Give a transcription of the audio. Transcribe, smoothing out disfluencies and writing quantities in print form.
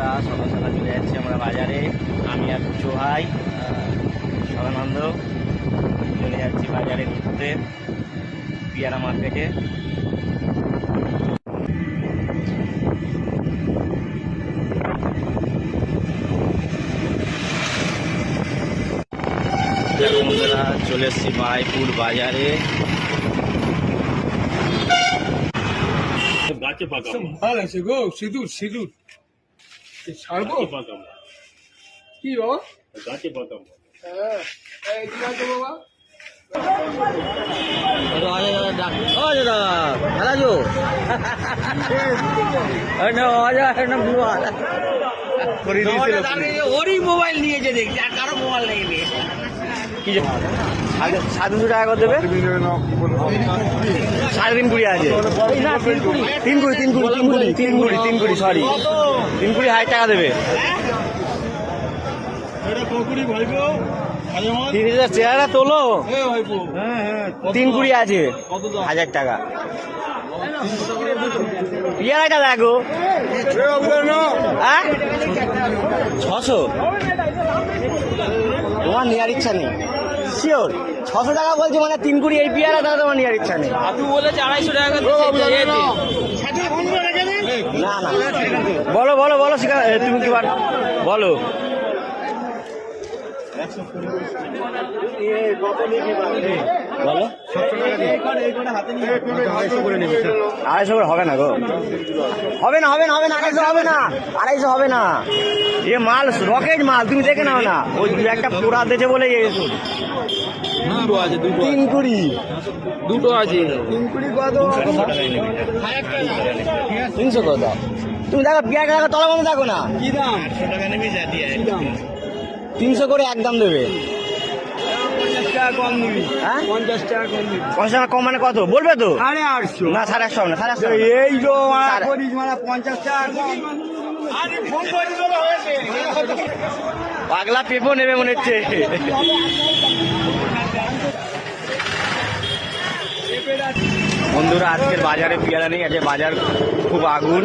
বন্ধুরা, সকাল সকাল চলে যাচ্ছি আমরা বাজারে। আমি আর ভাই সদানন্দ চলে যাচ্ছি বাজারে ঘুরতে, পিয়ারা মার্কেটে। বন্ধুরা চলে এসছি বারাইপুর বাজারে। গাছে পাকা ভালো আছে গো, সিঁদুর সিঁদুর ছাড়বো কি বাবা? গাছে পাকা হ্যাঁ এই কি আছে বাবা? ওরই মোবাইল নিয়েছে দেখছি, আর কারো মোবাইল নেই। কি 700 টাকা করে দেবে? 3.5 আছে। 3 সরি 3.5 টাকা দেবে। 30,000 চেহারা তোলো। 3.20 আছে, 1000 টাকা। পিয়ারাটা দেখো 600। তোমার নেওয়ার ইচ্ছা নেই? শিওর 600 টাকা বলছে, মানে 3.20 এই পিয়ারা, তাহলে তোমার নেওয়ার ইচ্ছা নেই? তুই বলেছে 250 টাকা না না, বলো বলো বলো, তুমি কি বলো। বলো 250 করে হবে না গো, হবে না 250 হবে না, 250 হবে না। এ মাল রকেট মাল, তুমি দেখে নাও না। ওই একটা পোড়া দিয়েছে বলে দুটো আছে, 3.20 দুটো আছে। 3.20 কত? 300 কত? তুমি দেখো পিয়ারা দেখো, তলা বন্ধ দেখো না। কি দাম? 300 করে একদম দেবে। 50 টাকা কম নিবি? হ্যাঁ 50 টাকা কম নিবি? 50 টাকা কম মানে কত বলবে তো? 850 না 850 হবে না, 850 এই তো সাড়ে- করিস মানে 50 টাকা কম। আরে ফোন করে দিলে হয়েছে। পাগলা পেপো নেবে মনে হচ্ছে। বন্ধুরা আজকের বাজারে পেয়ারা নেই, আজকে বাজার খুব আগুন।